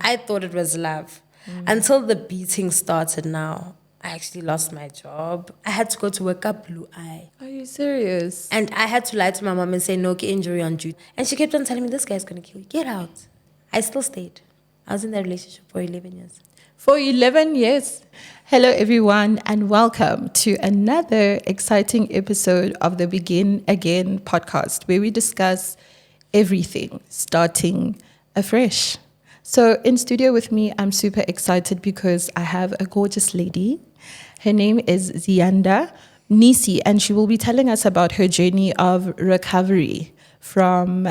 I thought it was love. Until the beating started now. I actually lost my job. I had to go to work up blue eye. Are you serious? And I had to lie to my mom and say, no, injury on duty. And she kept on telling me, this guy's going to kill you. Get out. I still stayed. I was in that relationship for 11 years. For 11 years. Hello, everyone, and welcome to another exciting episode of the Begin Again podcast, where we discuss everything starting afresh. So in studio with me, I'm super excited because I have a gorgeous lady. Her name is Ziyanda Mnisi, and she will be telling us about her journey of recovery from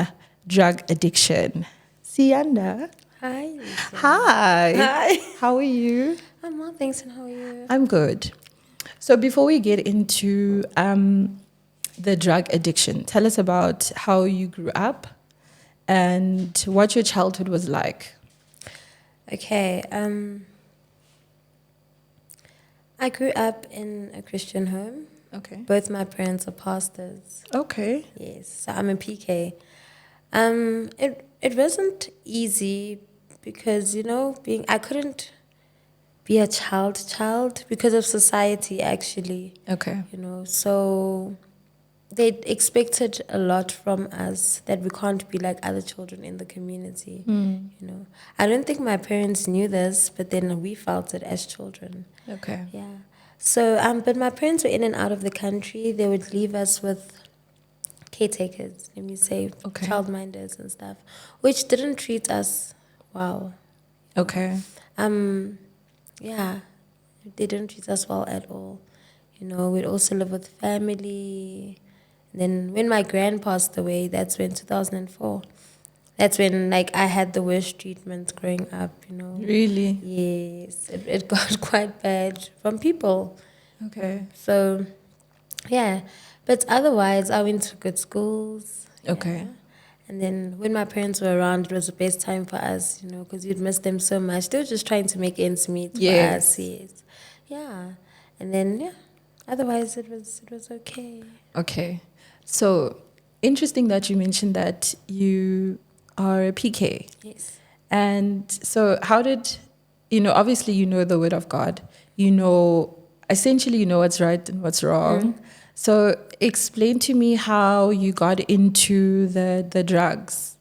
drug addiction. Ziyanda. Hi. Lisa. Hi. Hi. How are you? I'm well, thanks. And how are you? I'm good. So before we get into the drug addiction, tell us about how you grew up and what your childhood was like. Okay. I grew up in a Christian home. Okay. Both my parents are pastors. Okay. Yes. So I'm a PK. It wasn't easy because, I couldn't be a child because of society, actually. Okay. So they expected a lot from us that we can't be like other children in the community. I don't think my parents knew this, but then we felt it as children. Okay. Yeah. So, but my parents were in and out of the country. They would leave us with caretakers, let me say, Okay. childminders and stuff, which didn't treat us well. Okay. Yeah, they didn't treat us well at all. We'd also live with family. And then when my grand passed away, that's when 2004. That's when I had the worst treatment growing up. Really? Yes, it got quite bad from people. Okay. So, yeah, but otherwise I went to good schools. Okay. Yeah. And then when my parents were around, it was the best time for us, because you'd miss them so much. They were just trying to make ends meet for us. Yes. Yeah. And then, yeah, otherwise it was okay. Okay. So interesting that you mentioned that you are a PK. Yes. And so how did, obviously you know the word of God. Essentially you know what's right and what's wrong. Mm. So explain to me how you got into the drugs.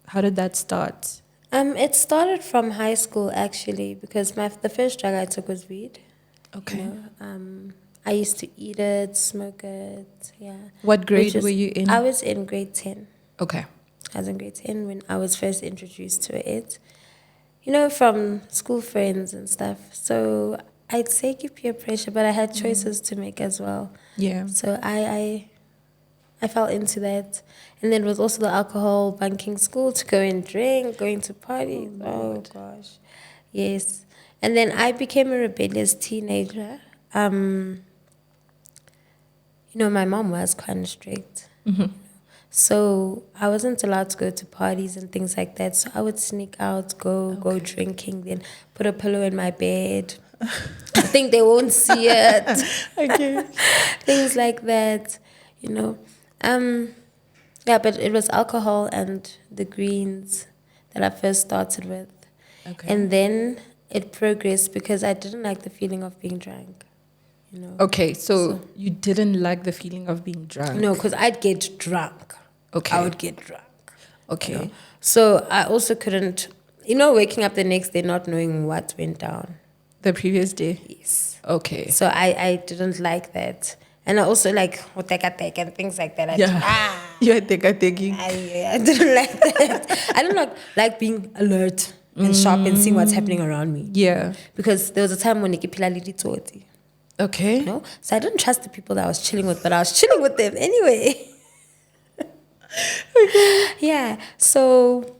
How did that start? It started from high school, actually, because the first drug I took was weed. Okay. I used to eat it, smoke it, yeah. What grade were you in? I was in grade 10. Okay. I was in grade 10 when I was first introduced to it. From school friends and stuff. So I'd say give peer pressure, but I had choices to make as well. Yeah. So I fell into that. And then it was also the alcohol, bunking school to go and drink, going to parties. Oh gosh. Yes. And then I became a rebellious teenager. My mom was kind of strict. Mm-hmm. So I wasn't allowed to go to parties and things like that. So I would sneak out, go drinking, then put a pillow in my bed. I think they won't see it. Okay. Things like that, Yeah, but it was alcohol and the greens that I first started with. Okay. And then it progressed because I didn't like the feeling of being drunk. Okay, so you didn't like the feeling of being drunk? No, because I'd get drunk. Okay. I would get drunk. Okay. So I also couldn't, waking up the next day not knowing what went down. The previous day? Yes. Okay. So I didn't like that. And I also like oteka and things like that. You're teka-taking. I didn't like that. I don't like being alert and sharp and seeing what's happening around me. Yeah. Because there was a time when Nikipila. Okay. So I didn't trust the people that I was chilling with, but I was chilling with them anyway. Okay. Yeah. So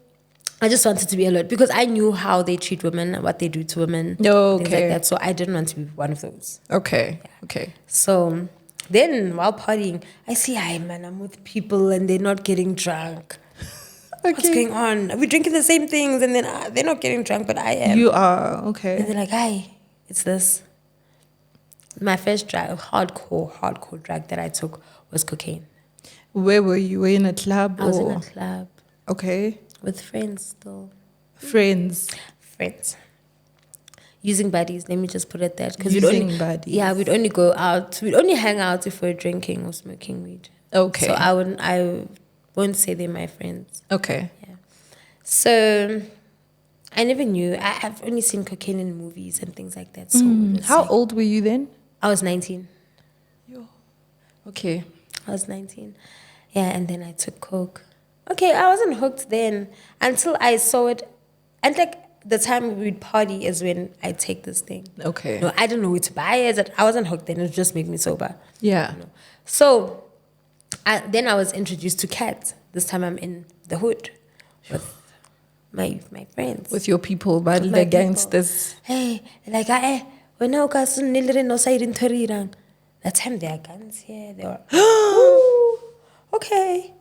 I just wanted to be alert because I knew how they treat women and what they do to women. Okay. Things like that. So I didn't want to be one of those. Okay. Yeah. Okay. So then while partying, I see, I'm with people and they're not getting drunk. Okay. What's going on? We're drinking the same things and then they're not getting drunk, but I am. You are. Okay. And they're like, it's this. My first drug, hardcore drug that I took was cocaine. Where were you? Were you in a club? I was in a club. Okay. With friends still. Friends. friends. Using buddies, let me just put it that. Using buddies. Yeah, we'd only go out. We'd only hang out if we're drinking or smoking weed. Okay. So I won't say they're my friends. Okay. Yeah. So I never knew. I've only seen cocaine in movies and things like that. So it was How like- old were you then? I was 19. Okay. I was 19. Yeah, and then I took coke. Okay, I wasn't hooked then until I saw it. And like the time we'd party is when I take this thing. Okay. No, I don't know where to buy it. I wasn't hooked then. It just made me sober. Yeah. You know. So then I was introduced to cats. This time I'm in the hood with my friends. With your people, but With the my gangsters. people. Hey, like when I was in no side in Torirang. That time there are guns here. They were okay.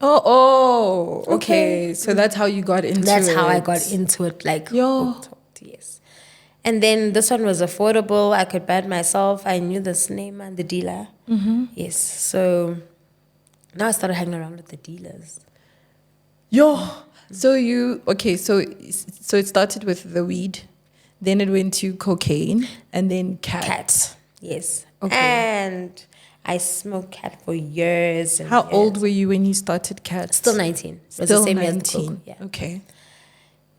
Oh, okay. Okay. So that's how you got into it. That's how I got into it. Like Yo. hooked, yes. And then this one was affordable. I could buy it myself. I knew this name and the dealer. Mm-hmm. Yes. So now I started hanging around with the dealers. Yo. So so it started with the weed, then it went to cocaine, and then cat. Yes. Okay. And I smoked cat for years. And How years. old were you when you started cat? Still 19. It was Still the same 19. as the coke. Yeah. Okay.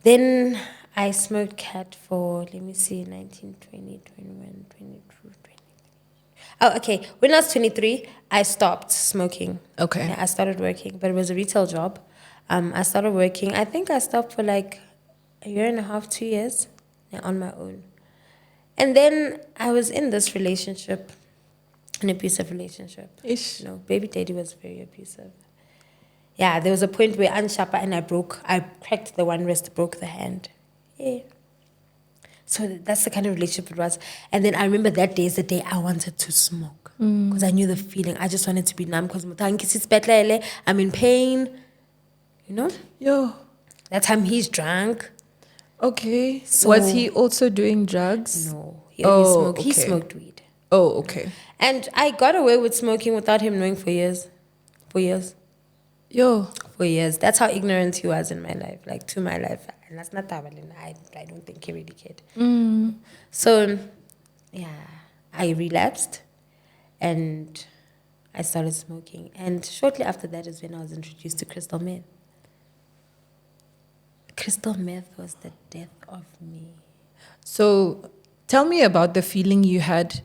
Then I smoked cat for, let me see, 19, 20, 21, 22, 23. Oh, okay. When I was 23, I stopped smoking. Okay. Yeah, I started working, but it was a retail job. I started working. I think I stopped for like a year and a half, 2 years on my own. And then I was in this relationship, an abusive relationship. Ish. You know, baby daddy was very abusive. Yeah, there was a point where Anshapa and I cracked the one wrist, broke the hand. Yeah. So that's the kind of relationship it was. And then I remember that day is the day I wanted to smoke. Because I knew the feeling. I just wanted to be numb because I'm in pain. You know? Yo. That time he's drunk. Okay. So- Was he also doing drugs? No. He only smoked. He okay. smoked weed. Oh, okay. And I got away with smoking without him knowing for years. For years. Yo. For years. That's how ignorant he was in my life. Like, to my life. And that's not that. I don't think he really cared. So, yeah. I relapsed. And I started smoking. And shortly after that is when I was introduced to crystal meth. Crystal meth was the death of me. So tell me about the feeling you had.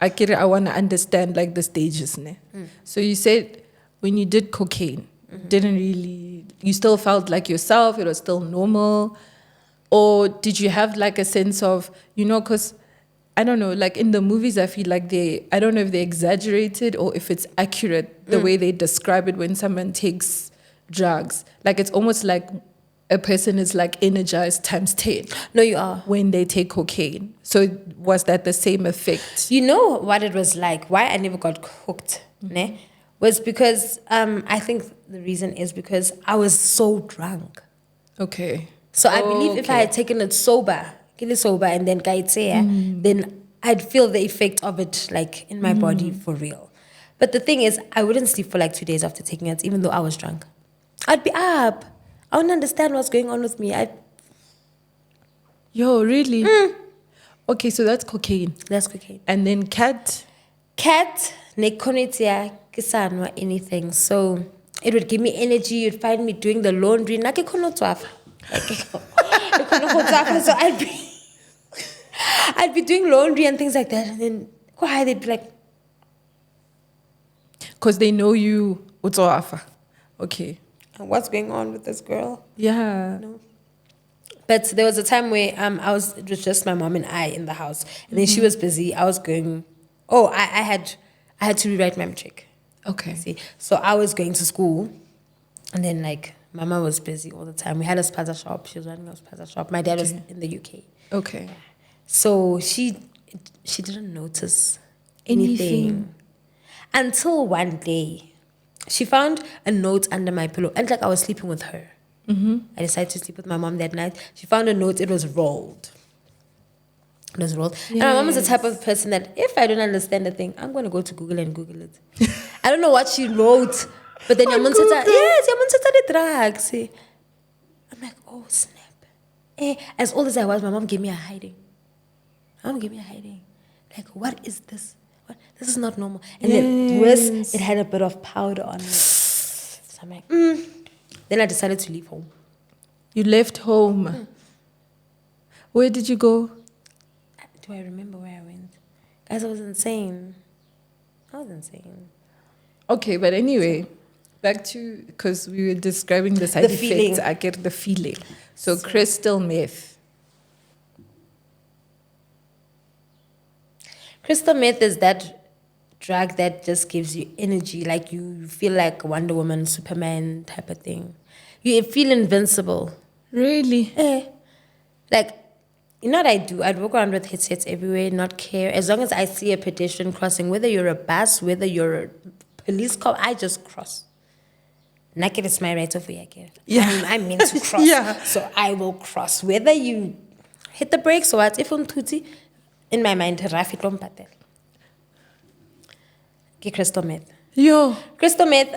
I want to understand like the stages. Ne? So you said when you did cocaine, didn't really, you still felt like yourself, it was still normal? Or did you have like a sense of, because I don't know, like in the movies, I feel like I don't know if they exaggerated or if it's accurate the way they describe it when someone takes drugs. Like it's almost like a person is like energized times 10 No, you are. when they take cocaine. So was that the same effect? You know what it was like? Why I never got hooked, ne? Was because I think the reason is because I was so drunk. Okay. So I believe if I had taken it sober, and then then I'd feel the effect of it like in my body for real. But the thing is, I wouldn't sleep for like 2 days after taking it, even though I was drunk. I'd be up. I wouldn't understand what's going on with me. Yo, really? Okay, so that's cocaine. That's cocaine. And then cat. Cat, nekonitia, kisanwa, anything. So it would give me energy. You'd find me doing the laundry. So I'd be doing laundry and things like that. And then they'd be like, Because they know you. Okay. what's going on with this girl? Yeah. No. But there was a time where it was just my mom and I in the house. And then she was busy. I was going, I had to rewrite my matric. Okay. See, so I was going to school, and then like Mama was busy all the time. We had a spaza shop. She was running a spaza shop. My dad was in the UK. Okay. So she didn't notice anything until one day she found a note under my pillow, and like I was sleeping with her. I decided to sleep with my mom that night. She found a note. It was rolled. And my mom is the type of person that if I don't understand a thing, I'm going to go to Google and Google it. I don't know what she wrote, but then Yamuntata, the drugs. I'm like, oh snap. As old as I was, my mom gave me a hiding. My mom gave me a hiding. Like, what is this? What? This is not normal. And then worse, it had a bit of powder on it. So I'm like, Then I decided to leave home. You left home. Where did you go? Do I remember where I went? Guys, I was insane. Okay, but anyway, back to, because we were describing the side The effects. feeling. I get the feeling. So crystal meth. Crystal meth is that drug that just gives you energy, like you feel like Wonder Woman, Superman type of thing. You feel invincible. Really? Like, you know what I do? I'd walk around with headsets everywhere, not care. As long as I see a pedestrian crossing, whether you're a bus, whether you're a police car, I just cross. Naked is my right of way. Yeah. I'm meant to cross. Yeah. So I will cross. Whether you hit the brakes or what, if I'm tutti, in my mind, Rafi Lompatel. Crystal meth. Yo. Crystal meth,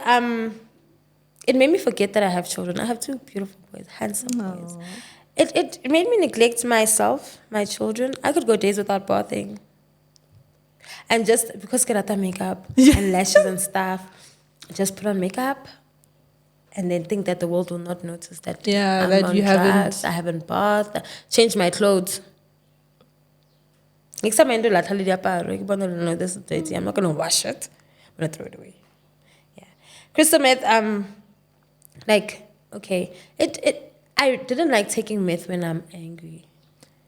it made me forget that I have children. I have two beautiful boys, handsome boys. It made me neglect myself, my children. I could go days without bathing. And just because Kerata makeup and lashes and stuff, just put on makeup and then think that the world will not notice that I'm that on you drugs, haven't. I haven't bathed, change my clothes. Next time I do that, no, this is dirty. I'm not gonna wash it. I'm gonna throw it away. Yeah. Crystal meth, like, okay. I didn't like taking meth when I'm angry.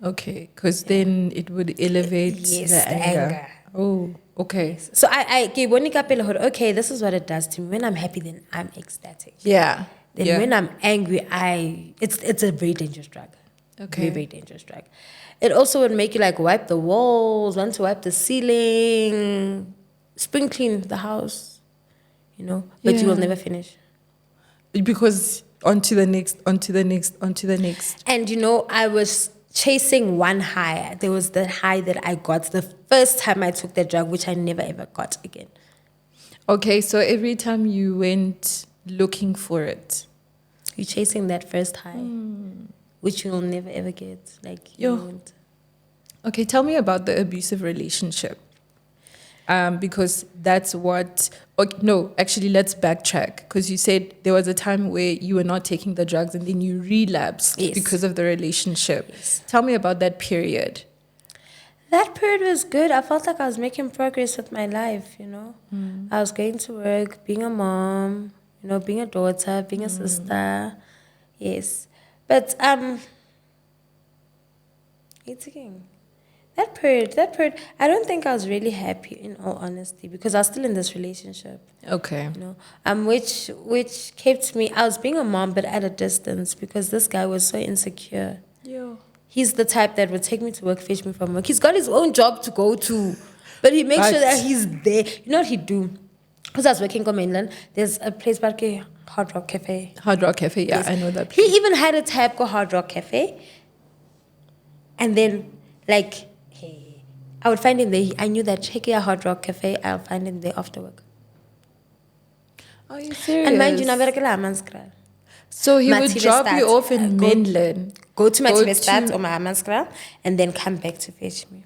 Okay, because then it would elevate Yes, the anger. Oh, okay. So I gave one okay, this is what it does to me. When I'm happy, then I'm ecstatic. Yeah. Then when I'm angry, it's a very dangerous drug. Okay. Very, very dangerous drug. It also would make you like wipe the walls, want to wipe the ceiling, spring clean the house, but you will never finish. Because onto the next, onto the next, onto the next. And I was chasing one high. There was the high that I got the first time I took the drug, which I never ever got again. Okay, so every time you went looking for it, You're chasing that first high, which you'll never ever get. Like you won't. Okay, tell me about the abusive relationship. Because that's what. Okay, no, actually, let's backtrack. Because you said there was a time where you were not taking the drugs and then you relapsed because of the relationship. Yes. Tell me about that period. That period was good. I felt like I was making progress with my life, I was going to work, being a mom, being a daughter, being a sister. Yes. But it's again. That period, I don't think I was really happy in all honesty because I was still in this relationship. Okay. Which kept me. I was being a mom, but at a distance because this guy was so insecure. Yeah. He's the type that would take me to work, fetch me from work. He's got his own job to go to, but he makes sure that he's there. You know what he'd do? Because I was working on mainland, there's a place called Hard Rock Cafe. Hard Rock Cafe, yeah, Yes. I know that He place. even had a tab called Hard Rock Cafe. And then, like, I would find him there. I knew that check your Hard Rock Cafe, I'll find him there after work. Are you serious? And mind you, naberekela Amanskraal. So he would Mathile drop stad, you off in mainland. Go to my Go Stad to- or my Amanskraal, and then come back to fetch me.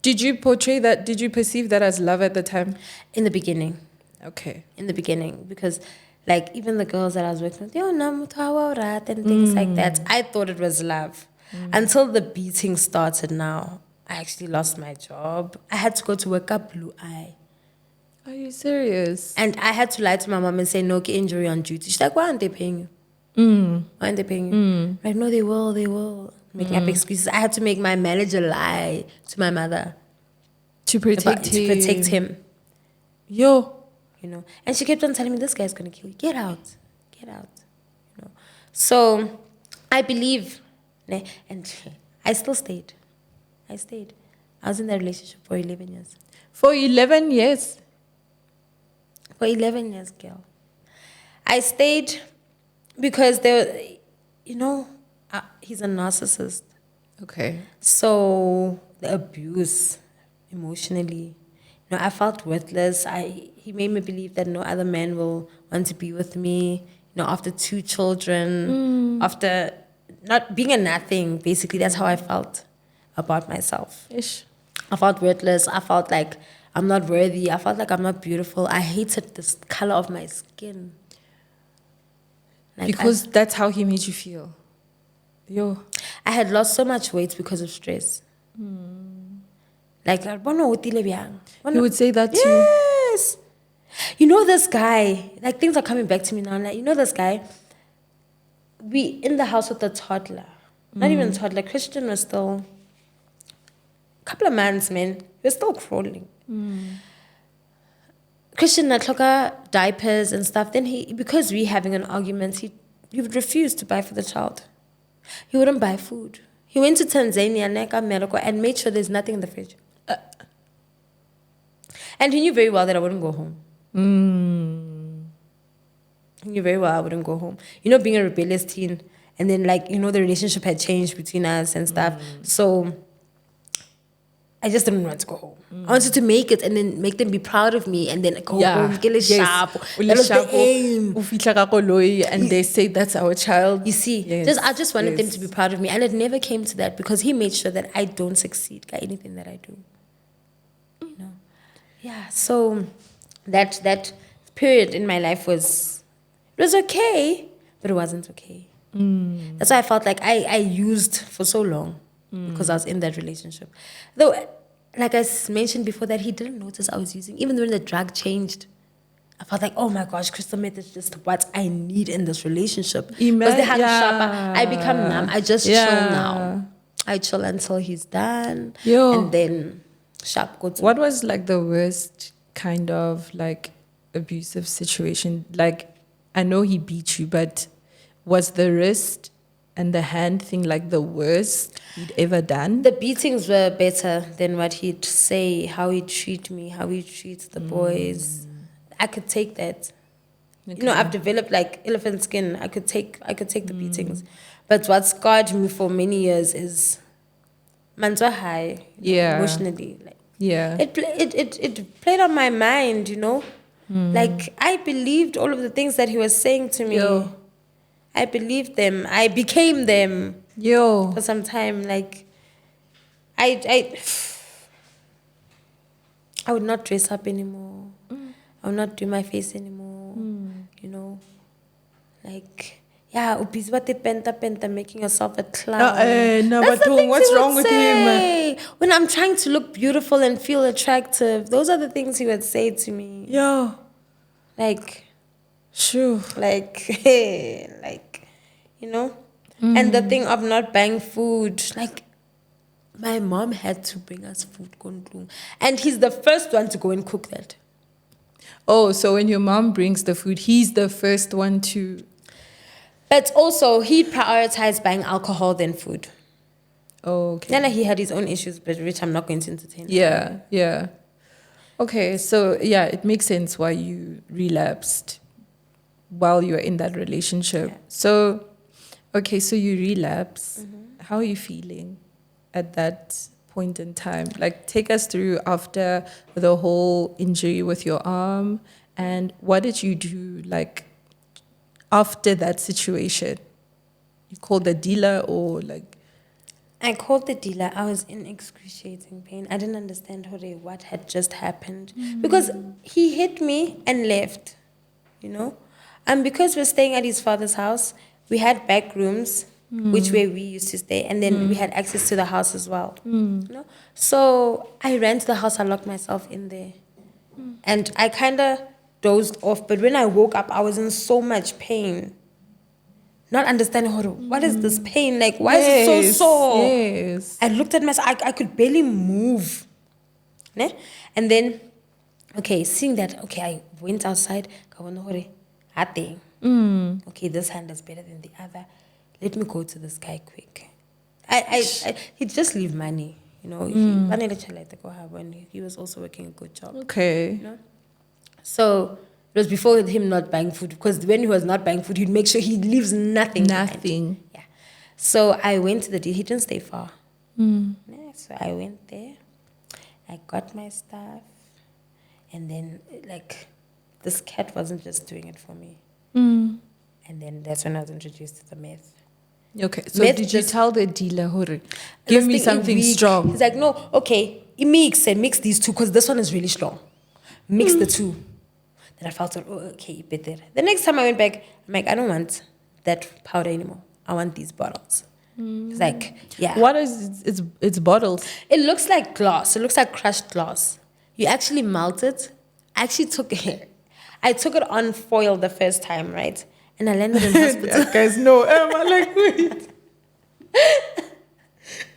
Did you portray that? Did you perceive that as love at the time? In the beginning. Okay. In the beginning, because like even the girls that I was working with, and things like that, I thought it was love. Until the beating started now. I actually lost my job. I had to go to work up blue eye. Are you serious? And I had to lie to my mom and say, no, injury on duty. She's like, why aren't they paying you? Why aren't they paying you? Like, no, they will. Making up excuses. I had to make my manager lie to my mother. To protect him. To protect him. Yo. And she kept on telling me, this guy's going to kill you. Get out. So I believe, and I still stayed. I was in that relationship for 11 years. For 11 years? For 11 years, girl. I stayed because he's a narcissist. Okay. So the abuse emotionally, I felt worthless. He made me believe that no other man will want to be with me. After 2 children, after not being a nothing, basically. That's how I felt about myself. Ish. I felt worthless. I felt like I'm not worthy. I felt like I'm not beautiful. I hated this color of my skin. Like Because that's how he made you feel. Yo. I had lost so much weight because of stress. Like, He would say that too. yes. You know this guy, like things are coming back to me now. Like, you know this guy, we in the house with a toddler. Not even a toddler. Christian was still a couple of months, man. He was still crawling. Christian natloka diapers and stuff. Then because we having an argument, he would refuse to buy for the child. He wouldn't buy food. He went to Tanzania, Neka, Morocco, and made sure there's nothing in the fridge. And he knew very well that I wouldn't go home. He knew very well I wouldn't go home. You know, being a rebellious teen, and then like, you know, the relationship had changed between us and stuff. So I just didn't want to go home. I wanted to make it and then make them be proud of me and then go home, get a sharp. That was the aim. And they say that's our child. You see, Yes, I just wanted them to be proud of me. And it never came to that because he made sure that I don't succeed at anything that I do. You know? Yeah, so that period in my life was okay, but it wasn't okay. That's why I felt like I used for so long because I was in that relationship. Though, like I mentioned before, that he didn't notice I was using. Even when the drug changed, I felt like, oh my gosh, crystal meth is just what I need in this relationship. Because they hang sharper. I become numb. I just chill now. I chill until he's done. And then sharp goes. What was like the worst kind of like abusive situation? Like, I know he beat you, but was the wrist and the hand thing like the worst he'd ever done? The beatings were better than what he'd say, how he'd treat me, how he treats the boys. I could take that. Okay. You know, I've developed like elephant skin. I could take the beatings. But what scarred me for many years is manzwa high, emotionally. Like, it played on my mind, you know. Like I believed all of the things that he was saying to me. I believed them. I became them. For some time. Like I would not dress up anymore. I would not do my face anymore. You know. Like, yeah, penta, making yourself a clown. No, but what's wrong with him? When I'm trying to look beautiful and feel attractive, those are the things he would say to me. Like, sure. Like, hey, like, you know? And the thing of not buying food, like, my mom had to bring us food. And he's the first one to go and cook that. Oh, so when your mom brings the food, he's the first one to... But also, he prioritized buying alcohol than food. Oh, okay. Then he had his own issues, but which I'm not going to entertain. Yeah. Okay, so yeah, it makes sense why you relapsed while you were in that relationship. Yeah. So, okay, so you relapse. How are you feeling at that point in time? Like, take us through after the whole injury with your arm, and what did you do, like, after that situation? You called the dealer or, like... I called the dealer. I was in excruciating pain. I didn't understand what had just happened. Because he hit me and left, you know. And because we're staying at his father's house, we had back rooms, which where we used to stay. And then we had access to the house as well. You know? So I ran to the house. I locked myself in there. And I kind of dozed off. But when I woke up, I was in so much pain. Not understanding what is this pain? Like, why is it so sore? Yes. I looked at myself. I could barely move. Ne? And then, seeing that, I went outside. Okay, this hand is better than the other. Let me go to this guy quick. He'd just leave money. You know, he was also working a good job. Okay. You know? So... It was before him not buying food, because when he was not buying food, he'd make sure he leaves nothing. Nothing. Yeah. So I went to the deal. He didn't stay far. Yeah, so I went there. I got my stuff. And then, like, this cat wasn't just doing it for me. And then that's when I was introduced to the meth. Okay. So Meth did you just- tell the dealer, Hore, And give this me thing is something weak. strong? He's like, no, okay, mix these two because this one is really strong. Mix the two. Then I felt like, oh, okay, better. The next time I went back, I'm like, I don't want that powder anymore. I want these bottles. It's like, yeah. What is it's bottles? It looks like glass. It looks like crushed glass. You actually melt it. I actually took it. I took it on foil the first time, right? And I landed in hospital. Guys, no. I'm like, wait.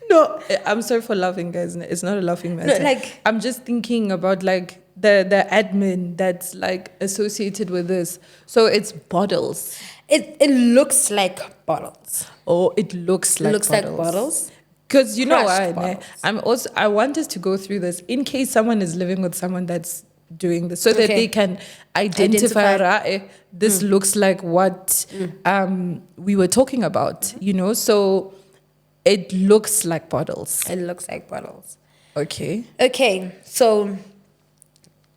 No, I'm sorry for laughing, guys. It's not a laughing matter. like- I'm just thinking about like the admin that's like associated with this. So it's bottles. It looks like bottles. Oh, it looks like Looks bottles. like bottles. Because you know Crushed what? bottles. I want us to go through this in case someone is living with someone that's doing this, so that Okay. they can identify, Identify. this looks like what we were talking about, you know? So it looks like bottles. It looks like bottles. Okay. Okay, so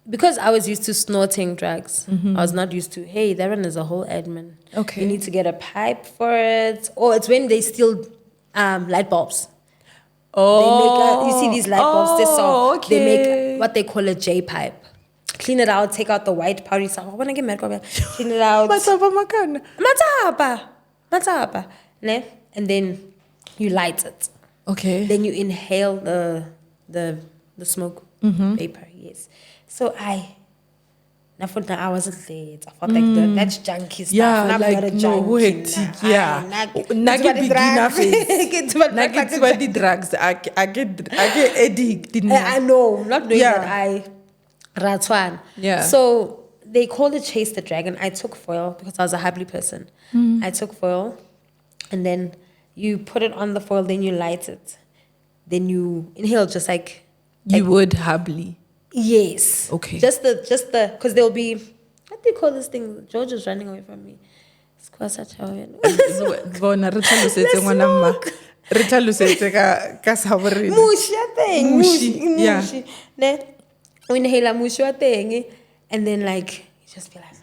because I was used to snorting drugs, I was not used to, hey, that one is a whole admin. Okay. You need to get a pipe for it. Or it's when they steal light bulbs. Oh, You see these light bulbs, okay. they make what they call a J pipe. Clean it out, take out the white powdery stuff. I want to get mad. Clean it out. Matsapa makana. Matapa. Ne? And then you light it. Okay. Then you inhale the smoke vapor. Yes. So I thought I wasn't late. I felt like that's junky stuff. Yeah, Now I'm like, not a no, junkie. hectic, Nah. yeah. It's Nagi about the beginner drugs. phase. It's about Nagi the the drugs. I get addict. I know, not knowing Yeah. that I ratwan. Yeah. So they called it Chase the Dragon. I took foil because I was a happy person. I took foil, and then you put it on the foil, then you light it, then you inhale just like You would happily. yes. Okay. Just the because there'll be what do you call this thing? George is running away from me. It's quite such a Bona re tlhalosetse ngwana mma. Re tlhalosetse ka sa bo rena. Mushi ya teng. Mushi, yeah. Mushi. Ne? O inhale mushi wa teng, and then like you just feel like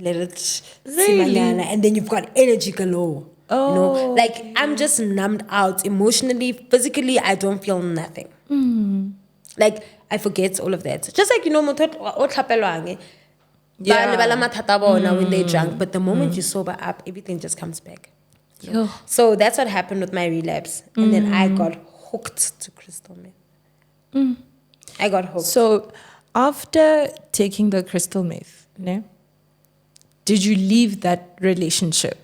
let it Really? simanyana, and then you've got energy galore. You know, like I'm just numbed out emotionally, physically. I don't feel nothing. Like I forget all of that. Just like motho o tlhapelwang, Yeah. ba lebala mathata a bona when they're drunk, but the moment you sober up, everything just comes back. Yo. So that's what happened with my relapse, and then I got hooked to crystal meth. I got hooked. So after taking the crystal meth, ne, did you leave that relationship,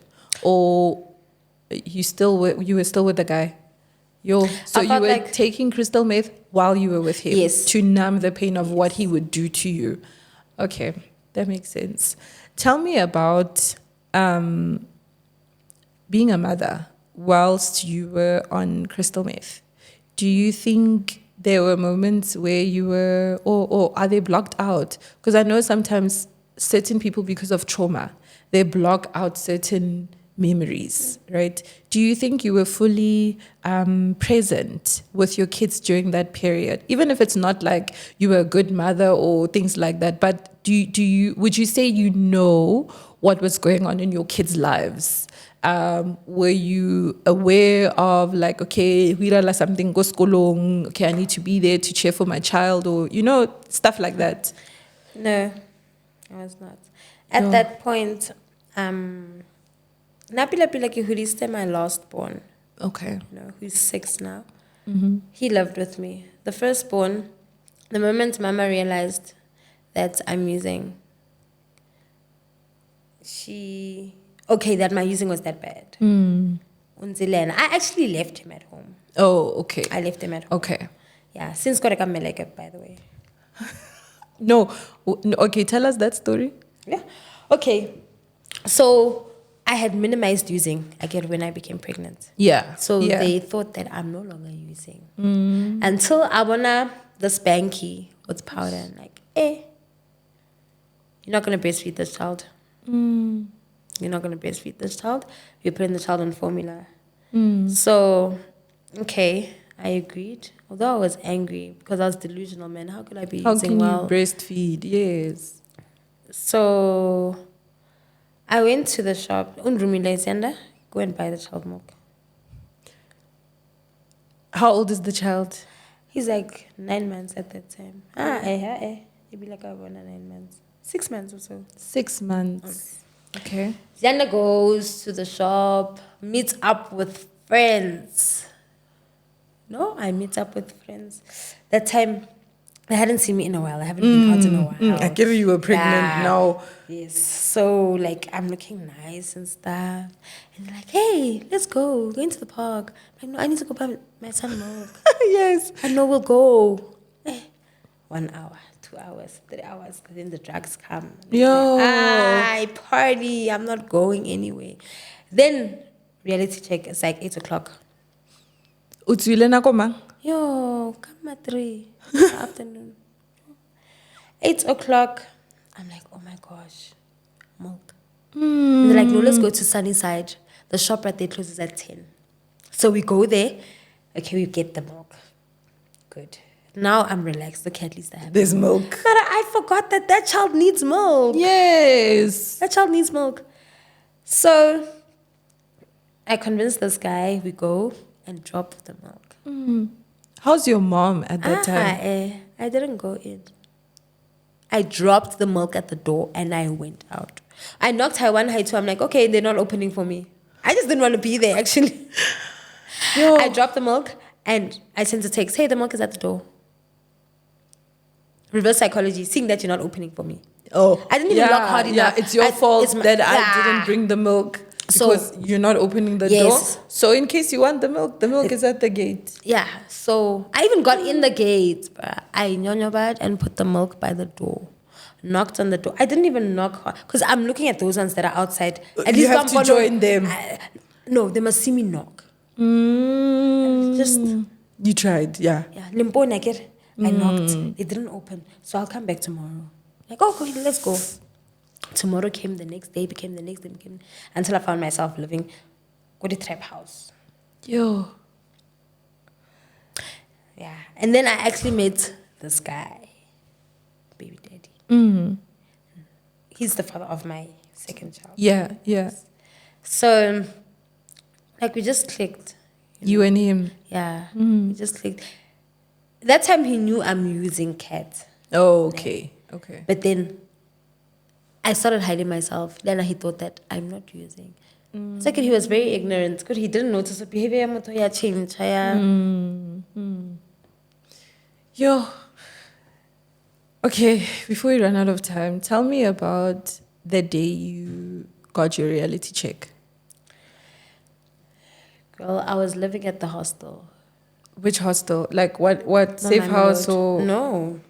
or you were still with the guy? So I you felt were like- taking crystal meth while you were with him, Yes. to numb the pain of what he would do to you. Okay, that makes sense. Tell me about being a mother whilst you were on crystal meth. Do you think there were moments where you were, or are they blocked out? Because I know sometimes certain people, because of trauma, they block out certain memories, right? Do you think you were fully present with your kids during that period, even if it's not like you were a good mother or things like that? But would you say you know what was going on in your kids' lives? Were you aware of like, okay, wirala something go skolong, okay, I need to be there to cheer for my child, or stuff like that? No, I was not. At that point, Napila Pilaki Huriste, my last born, Okay. who's 6 now, he lived with me. The firstborn, the moment Mama realized that I'm using, that my using was that bad. Unzilena. I actually left him at home. Oh, okay. I left him at home. Okay. Yeah, since Koreka Meleke, by the way. No. Okay, tell us that story. Yeah. Okay. So I had minimized using again when I became pregnant. Yeah. So yeah. they thought that I'm no longer using. Until I wanna the spanky with powder and like, you're not gonna breastfeed this child. You're not gonna breastfeed this child. You're putting the child on formula. So, okay, I agreed. Although I was angry because I was delusional, man. How could I be How using can well? you breastfeed? Yes. So I went to the shop. Unrumile Ziyanda, go and buy the child milk. How old is the child? He's like 9 months at that time. Maybe like I 9 months. 6 months or so. 6 months. Okay. Ziyanda goes to the shop, meets up with friends. No, I meet up with friends. That time, they hadn't seen me in a while. I haven't been out in a while. I get it, you were pregnant now. Yes. So, like, I'm looking nice and stuff. And they're like, hey, let's go. We're going to the park. I'm like, no, I need to go buy my son milk. Yes. I know we'll go. 1 hour, 2 hours, 3 hours. Then the drugs come. Yo. I party. I'm not going anyway. Then, reality check. It's like 8 o'clock. Utswile nako mang? Yo, come at 3 in the afternoon. 8 o'clock. I'm like, oh my gosh, milk. And they're like, no, let's go to Sunnyside. The shop right there closes at 10. So we go there. Okay, we get the milk. Good. Now I'm relaxed. Okay, at least I have There's milk. But I forgot that child needs milk. Yes. That child needs milk. So I convinced this guy, we go and drop the milk. How's your mom at that time? I didn't go in. I dropped the milk at the door and I went out. I knocked high 1, high 2. I'm like, okay, they're not opening for me. I just didn't want to be there, actually. Yo. I dropped the milk and I sent a text, hey, the milk is at the door. Reverse psychology, seeing that you're not opening for me. Oh. I didn't even knock hard enough. Yeah, it's your fault that I Yeah. didn't bring the milk. Because you're not opening the Yes. door. So in case you want the milk is at the gate. Yeah, so I even got in the gate. Bruh. I nyonyobad and put the milk by the door. Knocked on the door. I didn't even knock hard. Because I'm looking at those ones that are outside. At You least have to join them. No, they must see me knock. Just, You tried, yeah. limpo naked. I knocked. They didn't open. So I'll come back tomorrow. Like, oh, okay, let's go. Tomorrow came, the next day became the next day, until I found myself living at a trap house. Yo. Yeah. And then I actually met this guy, baby daddy. He's the father of my second child. Yeah, yeah. So, like, we just clicked. You and him. Yeah. We just clicked. That time he knew I'm using cat. Oh, okay. Okay. But then I started hiding myself. Then he thought that I'm not using. Second, he was very ignorant. Because he didn't notice the behavior change. Yo. Okay, before we run out of time, tell me about the day you got your reality check. Girl, I was living at the hostel. Which hostel? Like what safe house or No.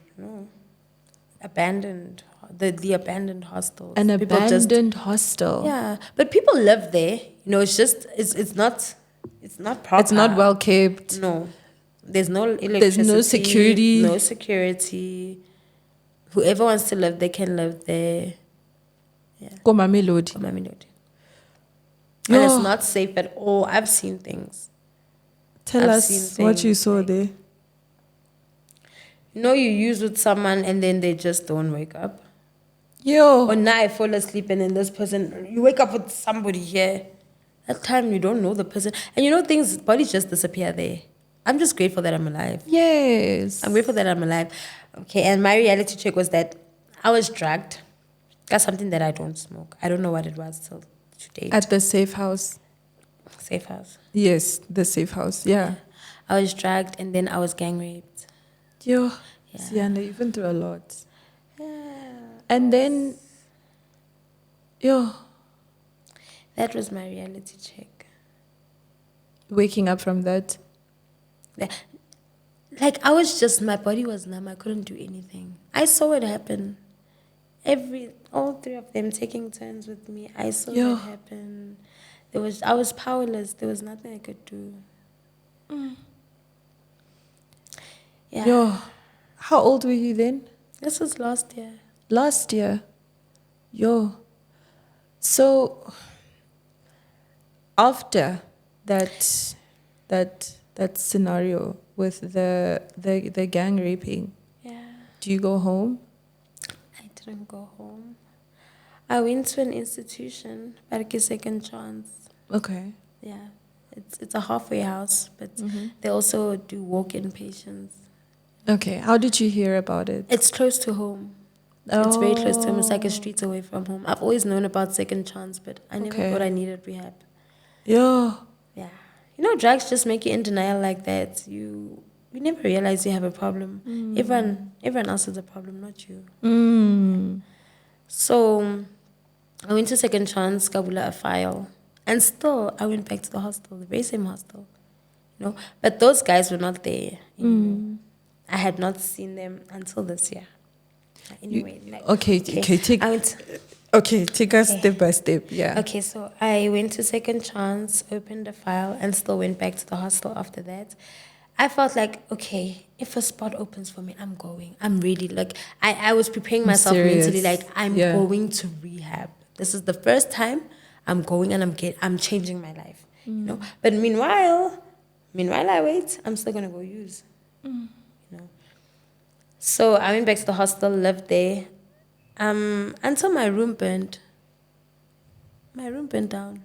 Abandoned. The abandoned hostels. an People abandoned hostel? yeah. But people live there. You know, it's not proper. It's not well kept. No. There's no electricity. There's no security. No security. Whoever wants to live there can live there. Mamelodi. And No. it's not safe at all. I've seen things. Tell I've us seen what you things saw like- there. You know, you use with someone and then they just don't wake up. Yo. Or now I fall asleep and then this person, you wake up with somebody here. That time you don't know the person. And you know things, bodies just disappear there. I'm just grateful that I'm alive. Yes. I'm grateful that I'm alive. Okay, and my reality check was that I was drugged. That's something that I don't smoke. I don't know what it was till today. At the safe house. Safe house. Yes, the safe house. Yeah. I was drugged and then I was gang raped. Yo. Yeah. Ziyanda, you've been through a lot. Yeah. And then, yo, That was my reality check. waking up from that. Like, I was just, my body was numb. I couldn't do anything. I saw it happen. All 3 of them taking turns with me. I saw Yo. it happen. I was powerless. There was nothing I could do. Yeah. Yo, how old were you then? This was last year. Last year. Yo. So after that scenario with the gang raping, Yeah. do you go home? I didn't go home. I went to an institution, like a second chance. Okay. Yeah, it's a halfway house, but they also do walk-in patients. Okay. How did you hear about it? It's close to home. It's very close to home. It's like a street away from home. I've always known about second chance, but I never thought I needed rehab. Yeah. Yeah, you know, drugs just make you in denial like that. You never realize you have a problem. Everyone else has a problem, not you. So I went to second chance, Kabula a file, and still I went back to the hostel, the very same hostel. You know, but those guys were not there anymore. I had not seen them until this year. Anyway, Take us step by step. Yeah. Okay, so I went to second chance, opened a file, and still went back to the hostel after that. I felt like, okay, if a spot opens for me, I'm going. I'm ready. Like I was preparing myself mentally, like I'm going to rehab. This is the first time I'm going, and I'm changing my life. You know. But meanwhile I wait, I'm still gonna go use. You know. So I went back to the hostel, lived there, until my room burned. My room burned down.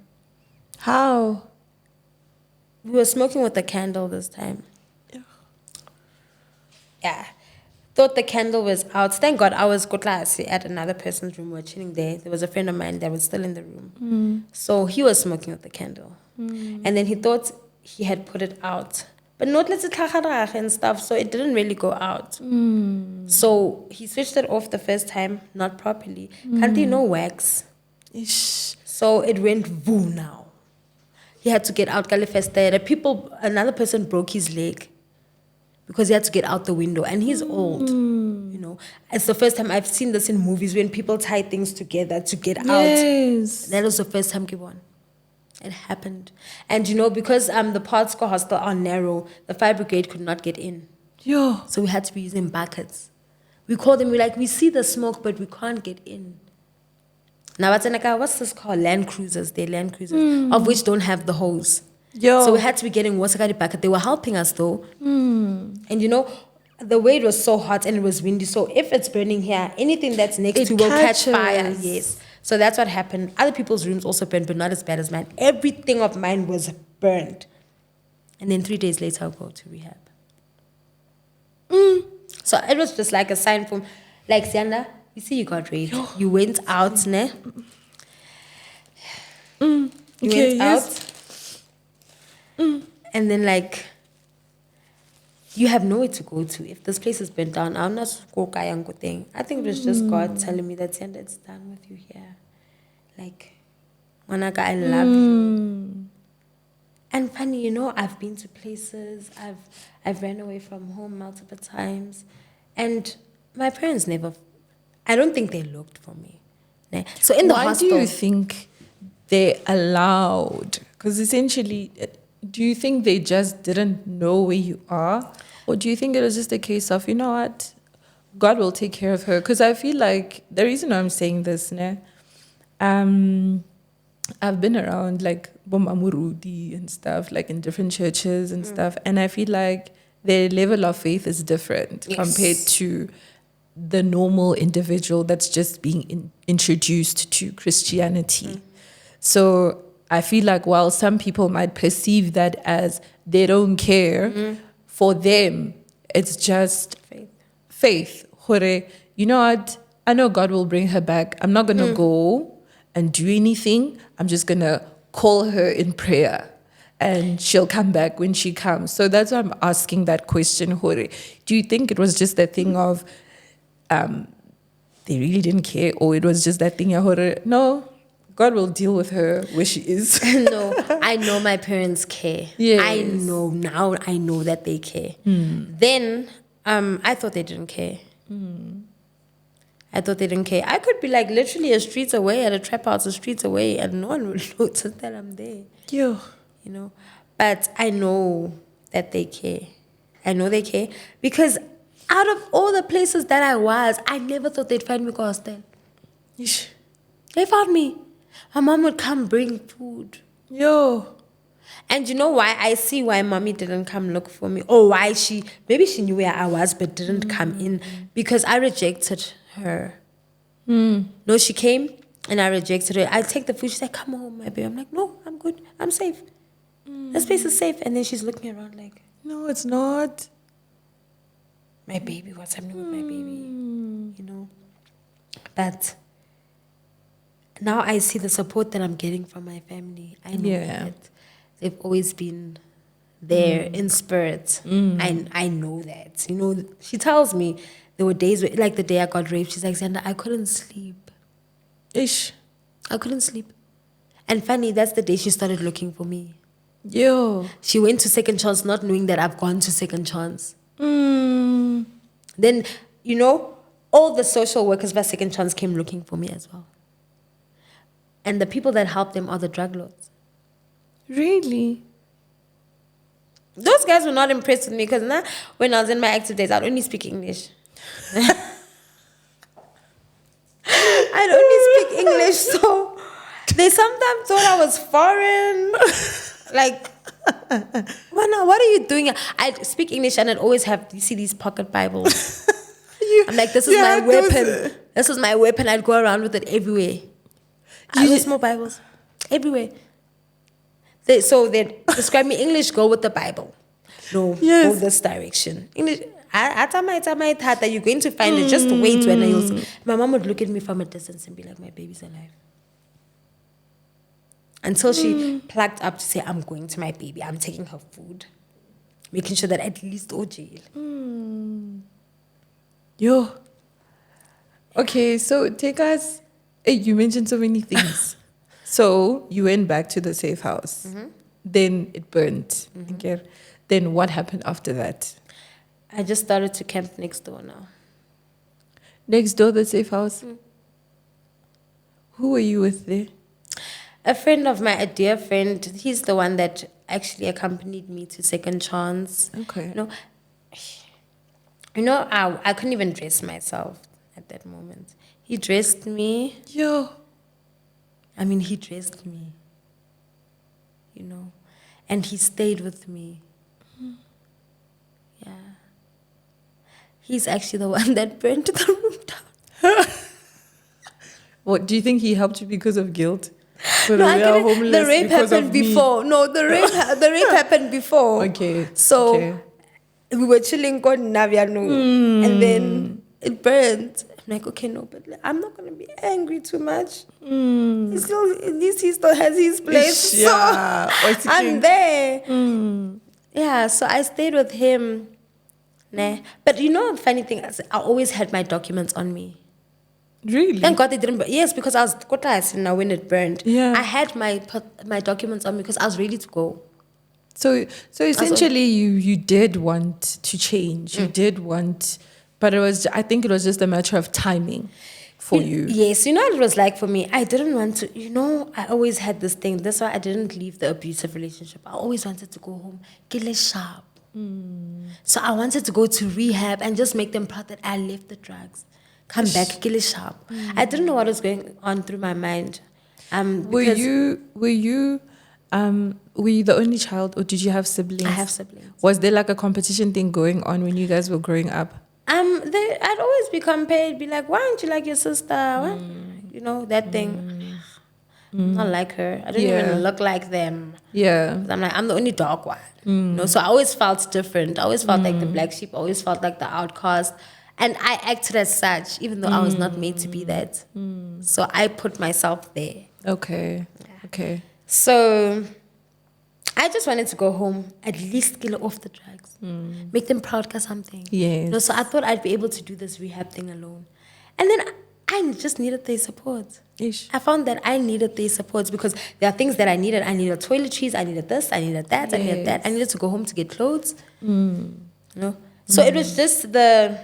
How? We were smoking with a candle this time. Yeah. Thought the candle was out. Thank God I was at another person's room. We were chilling there. There was a friend of mine that was still in the room. So he was smoking with the candle. And then he thought he had put it out. But not let's and stuff, so it didn't really go out. So he switched it off the first time, not properly. Can't you know wax? Ish. So it went voo now. He had to get out. Another person broke his leg because he had to get out the window, and he's old. You know, it's the first time I've seen this in movies when people tie things together to get out. That was the first time, Kibon. It happened. And you know, because the parts go hostel are narrow, the fire brigade could not get in. Yeah. So we had to be using buckets. We called them, we're like, we see the smoke, but we can't get in. Now, what's this called? Land cruisers, of which don't have the hose. Yo. So we had to be getting water bucket. They were helping us though. And you know, the way it was so hot and it was windy. So if it's burning here, anything that's next to will catch fire. Yes. So that's what happened. Other people's rooms also burned, but not as bad as mine. Everything of mine was burned. And then 3 days later, I'll go to rehab. So it was just like a sign from, like, Ziyanda, you see you got raped. You went out, ne? You went out. And then, like, you have nowhere to go to. If this place has been down, I'm not thing. I think it was just God telling me that, Ziyanda, it's done with you here. Like, Manaka, I love you. And funny, you know, I've been to places. I've ran away from home multiple times. And my parents never, I don't think they looked for me. Ne? So in the hostel. Why do you think they allowed? Because essentially, do you think they just didn't know where you are? Or do you think it was just a case of, you know what, God will take care of her? Because I feel like the reason why I'm saying this, ne, I've been around like Bomamurudi and stuff, like in different churches and stuff. And I feel like their level of faith is different compared to the normal individual that's just being introduced to Christianity. So I feel like while some people might perceive that as they don't care, for them, it's just faith. You know what? I know God will bring her back. I'm not going to go and do anything. I'm just going to call her in prayer and she'll come back when she comes. So that's why I'm asking that question, Hore. Do you think it was just that thing of they really didn't care, or it was just that thing, Hore? No, God will deal with her where she is. No, I know my parents care. Yes. I know that they care. Then I thought they didn't care. I thought they didn't care. I could be like literally a streets away at a trap house, a streets away, and no one would notice that I'm there. Yeah. You know, but I know that they care. I know they care because out of all the places that I was, I never thought they'd find me go hostel. They found me. My mom would come bring food. Yo. And you know why? I see why mommy didn't come look for me. Or why maybe she knew where I was but didn't come in. Because I rejected her. No, she came. And I rejected her. I take the food. She's like, come home, my baby. I'm like, no, I'm good. I'm safe. This place is safe. And then she's looking around like, No, it's not. my baby, what's happening with my baby? You know? But now I see the support that I'm getting from my family. I know that they've always been there in spirit. I know that. You know, she tells me there were days where, like the day I got raped, she's like, Ziyanda, I couldn't sleep. Ish. I couldn't sleep. And funny, that's the day she started looking for me. Yo. She went to second chance not knowing that I've gone to second chance. Mm. Then, you know, all the social workers for second chance came looking for me as well. And the people that help them are the drug lords. Really? Those guys were not impressed with me because now, when I was in my active days, I'd only speak English. I'd only speak English, so they sometimes thought I was foreign. Like, what are you doing? I'd speak English and I'd always have, you see these pocket Bibles. I'm like, this is my weapon. This is my weapon. I'd go around with it everywhere. I use small Bibles everywhere. So they describe me English, go with the Bible. No, go this direction. English. You're going to find it. Just wait when my mom would look at me from a distance and be like, my baby's alive. Until she plucked up to say, I'm going to my baby. I'm taking her food. Making sure that at least jail. Yo. Okay, so take us. Hey, you mentioned so many things. So you went back to the safe house. Then it burned. Okay. Then what happened after that? I just started to camp next door now. Next door, the safe house? Who were you with there? A friend of mine, a dear friend, he's the one that actually accompanied me to Second Chance. Okay. I couldn't even dress myself at that moment. He dressed me. Yo. He dressed me. And he stayed with me. Yeah. He's actually the one that burnt the room down. What, do you think he helped you because of guilt? So No, the rape happened before. No, the rape happened before. Okay. So we were chilling on Naviano, and then it burned. I'm like, okay, no, but I'm not gonna be angry too much. At least he still has his place. Yeah. So I'm there. Yeah, so I stayed with him. Nah. But the funny thing is, I always had my documents on me. Really? Thank God they didn't. Yes, because I was now when it burned. Yeah. I had my documents on me because I was ready to go. So essentially, you did want to change. You did want, but I think it was just a matter of timing for you. Yes, it was like for me. I didn't want to. I always had this thing. That's why I didn't leave the abusive relationship. I always wanted to go home, get less sharp. So I wanted to go to rehab and just make them proud that I left the drugs. Come back, get less sharp. I didn't know what was going on through my mind. Were you the only child, or did you have siblings? I have siblings. Was there like a competition thing going on when you guys were growing up? I'd always be compared, be like, why aren't you like your sister? That thing. Not like her. I didn't even look like them. Yeah. I'm the only dark one. So I always felt different. I always felt like the black sheep. I always felt like the outcast. And I acted as such, even though I was not made to be that. So I put myself there. Okay. Okay. So I just wanted to go home, at least get off the drugs, make them proud or something. Yes. So I thought I'd be able to do this rehab thing alone. And then I just needed their support. Ish. I found that I needed their support because there are things that I needed. I needed toiletries, I needed this, I needed that, I needed that. I needed to go home to get clothes. So it was just the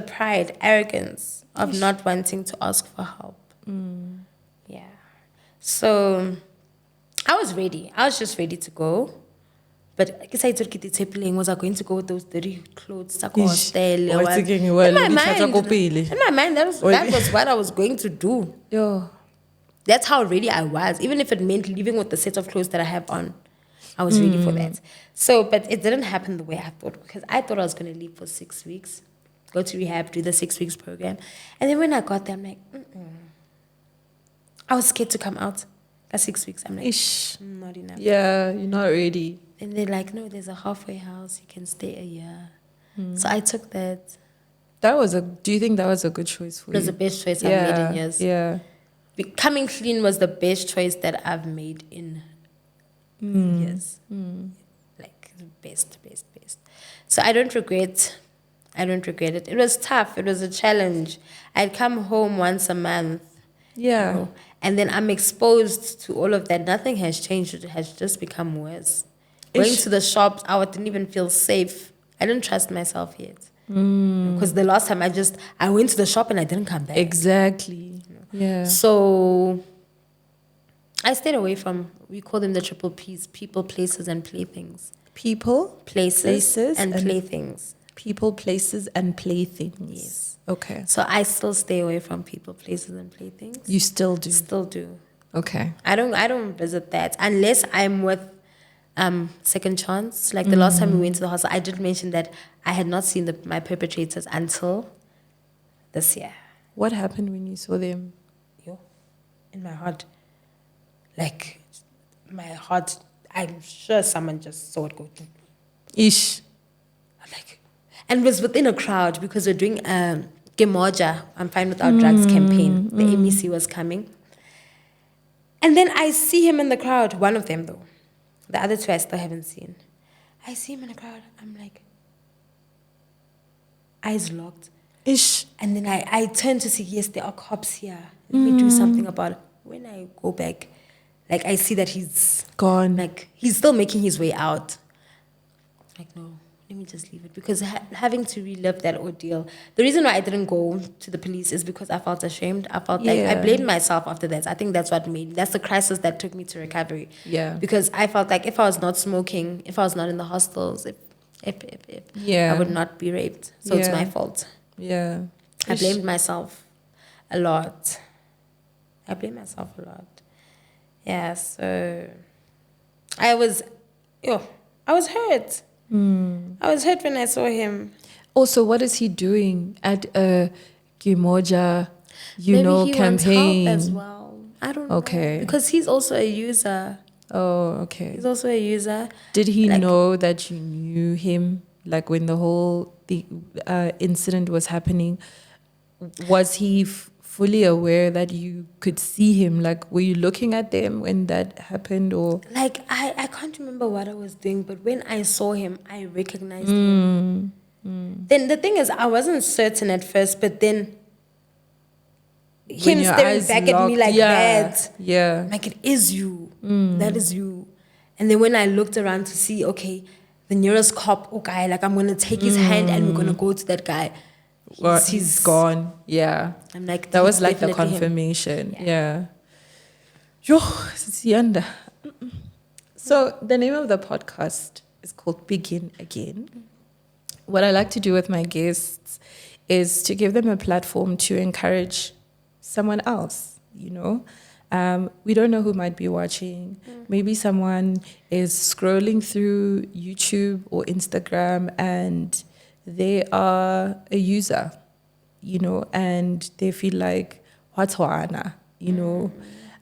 pride, arrogance of not wanting to ask for help. Yeah. So I was ready. I was just ready to go. But I guess I took it was I going to go with those dirty clothes? In my mind, that was what I was going to do. Yo. That's how ready I was. Even if it meant leaving with the set of clothes that I have on, I was ready for that. So, but it didn't happen the way I thought, because I thought I was going to leave for 6 weeks, go to rehab, do the 6 weeks program. And then when I got there, I'm like, I was scared to come out. That's 6 weeks. I'm like, Ish. not enough. Yeah, you're not ready. And they're like, no, there's a halfway house. You can stay a year. So I took that. Do you think that was a good choice for It was you? the best choice I've made in years. Yeah. Coming clean was the best choice that I've made in years. Like, best. So I don't regret it. It was tough. It was a challenge. I'd come home once a month. Yeah. You know, and then I'm exposed to all of that. Nothing has changed. It has just become worse. Going to the shops, I didn't even feel safe. I didn't trust myself yet. Because the last time I went to the shop and I didn't come back. Exactly. Yeah. So I stayed away from, we call them the triple P's: people, places, and playthings. People, Places and playthings. People, places, and playthings. Yes. Okay. So I still stay away from people, places, and playthings. You still do? Still do. Okay. I don't visit that unless I'm with second chance. Like the last time we went to the hospital, I did mention that I had not seen my perpetrators until this year. What happened when you saw them? In my heart, like my heart, I'm sure someone just saw it go. Ish. I'm like, and it was within a crowd because we're doing Gemoja, I'm fine without drugs campaign. The MEC was coming. And then I see him in the crowd, one of them though. The other two I still haven't seen. I see him in the crowd. I'm like, eyes locked. Ish. And then I turn to see, yes, there are cops here. Let me do something about it. When I go back, like I see that he's Gone. like he's still making his way out. Like, no, let me just leave it. Because having to relive that ordeal, the reason why I didn't go to the police is because I felt ashamed. I felt like I blamed myself after that. I think that's the crisis that took me to recovery. Yeah. Because I felt like if I was not smoking, if I was not in the hostels, if I would not be raped. So it's my fault. Yeah. I blamed myself a lot. Yeah, so I was hurt. I was hurt when I saw him. Also, what is he doing at a Gimoja, Maybe he campaign? wants help as well. I don't know. Okay. Because he's also a user. Oh, okay. He's also a user. Did he know that you knew him? Like when the incident was happening, was he fully aware that you could see him? Like, were you looking at them when that happened, or? Like, I can't remember what I was doing, but when I saw him, I recognized him. Then the thing is, I wasn't certain at first, but then When him your staring eyes back at me like that. Yeah. Like, it is you. That is you. And then when I looked around to see, okay, the nearest cop, okay, like I'm going to take his hand and we're going to go to that guy. He's gone. Yeah. I'm like, that was like the definitely him. confirmation. Yeah. Yo, Ziyanda. So the name of the podcast is called Begin Again. What I like to do with my guests is to give them a platform to encourage someone else, We don't know who might be watching. Maybe someone is scrolling through YouTube or Instagram and they are a user, and they feel like, what's Hoana,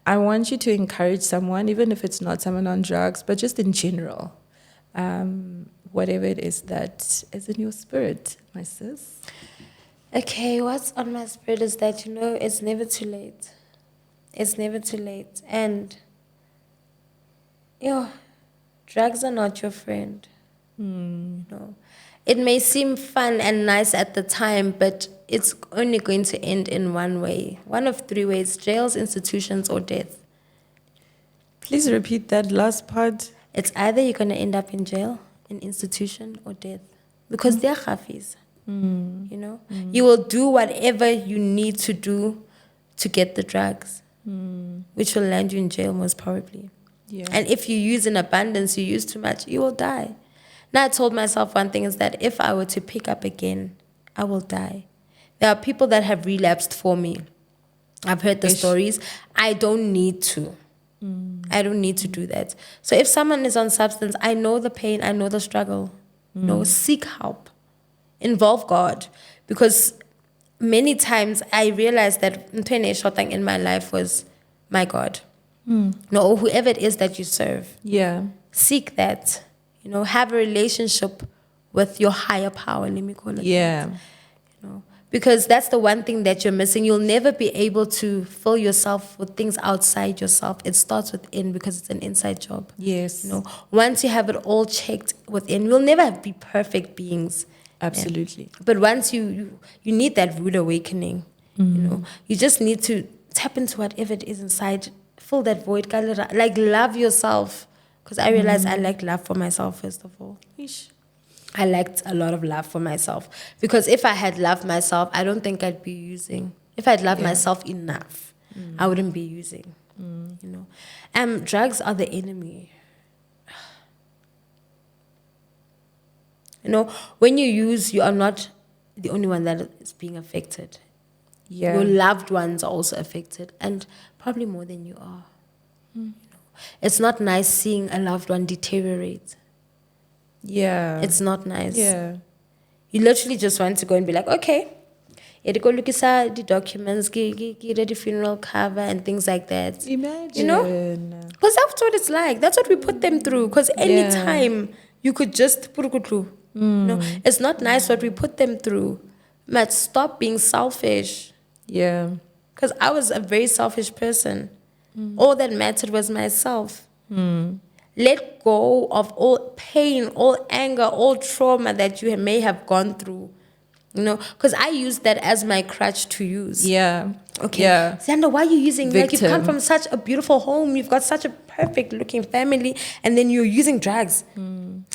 I want you to encourage someone, even if it's not someone on drugs, but just in general. Whatever it is that is in your spirit, my sis. Okay, what's on my spirit is that, it's never too late. It's never too late. And, drugs are not your friend. It may seem fun and nice at the time, but it's only going to end in one way. One of three ways: jails, institutions, or death. Please repeat that last part. It's either you're going to end up in jail, in institution, or death. Because they're khafis. You will do whatever you need to do to get the drugs, which will land you in jail most probably. Yeah. And if you use in abundance, you use too much, you will die. Now I told myself one thing is that if I were to pick up again, I will die. There are people that have relapsed for me. I've heard the stories. I don't need to. I don't need to do that. So if someone is on substance, I know the pain, I know the struggle. Seek help. Involve God. Because many times I realized that in my life was my God. No, or whoever it is that you serve. Yeah. Seek that. Have a relationship with your higher power. Let me call it Yeah. that. Because that's the one thing that you're missing. You'll never be able to fill yourself with things outside yourself. It starts within because it's an inside job. Yes. Once you have it all checked within, we'll never be perfect beings. Absolutely. But once you need that rude awakening, you just need to tap into whatever it is inside, fill that void, like love yourself. Because I realized I lacked love for myself, first of all. Ish. I lacked a lot of love for myself. Because if I had loved myself, I don't think I'd be using. If I'd loved myself enough, I wouldn't be using. Drugs are the enemy. When you use, you are not the only one that is being affected. Yeah. Your loved ones are also affected, and probably more than you are. It's not nice seeing a loved one deteriorate. Yeah. It's not nice. Yeah. You literally just want to go and be like, okay, you go look at the documents, get the funeral cover and things like that. Imagine. Because that's what it's like. That's what we put them through. Because anytime you could just put it through. It's not nice what we put them through. But stop being selfish. Yeah. Because I was a very selfish person. All that mattered was myself. Let go of all pain, all anger, all trauma that you may have gone through. Because I use that as my crutch to use. Yeah. Okay. Yeah. Ziyanda, why are you using, like, you've come Victim. from such a beautiful home, you've got such a perfect looking family, and then you're using drugs.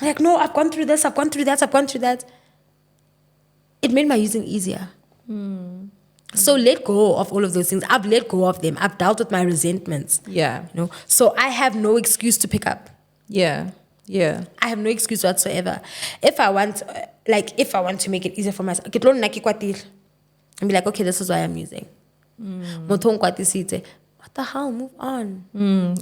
Like, no, I've gone through this, I've gone through that, I've gone through that. It made my using easier. So let go of all of those things. I've let go of them. I've dealt with my resentments. Yeah. So I have no excuse to pick up. Yeah. Yeah. I have no excuse whatsoever. If I want to make it easier for myself, and be like, okay, this is why I'm using. What the hell? Move on.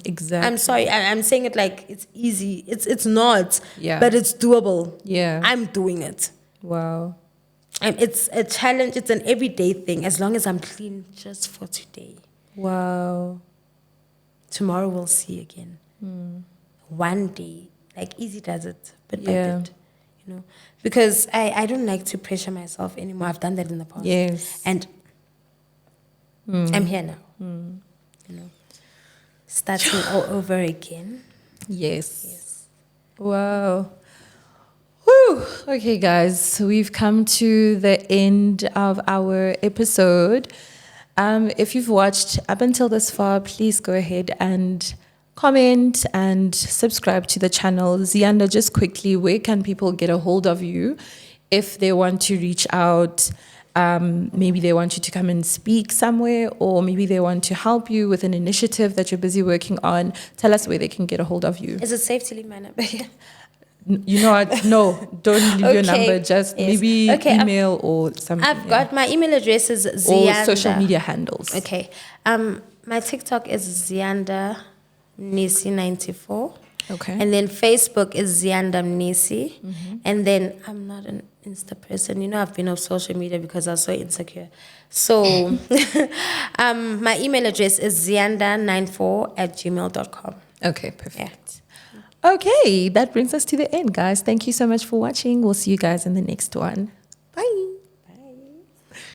Exactly. I'm sorry. I'm saying it like it's easy. It's not. Yeah. But it's doable. Yeah. I'm doing it. Wow. It's a challenge. It's an everyday thing. As long as I'm clean just for today. Wow. Tomorrow we'll see again. One day. Like, easy does it. Bit by Yeah. bit. Because I don't like to pressure myself anymore. I've done that in the past. Yes. And I'm here now. Starting all over again. Yes. Wow. Whew. Okay, guys. So we've come to the end of our episode. If you've watched up until this far, please go ahead and comment and subscribe to the channel. Ziyanda, just quickly, where can people get a hold of you if they want to reach out? Maybe they want you to come and speak somewhere, or maybe they want to help you with an initiative that you're busy working on. Tell us where they can get a hold of you. Is it safe to leave my number? You know what? No, don't leave your number. Just maybe email or something. I've got my email address is Or Ziyanda. social media handles. Okay. My TikTok is Ziyanda Mnisi 94. Okay. And then Facebook is Ziyanda Mnisi. And then I'm not an Insta person. I've been off social media because I was so insecure. So my email address is ziyanda94@gmail.com. Okay, perfect. Okay, that brings us to the end, guys. Thank you so much for watching. We'll see you guys in the next one. Bye.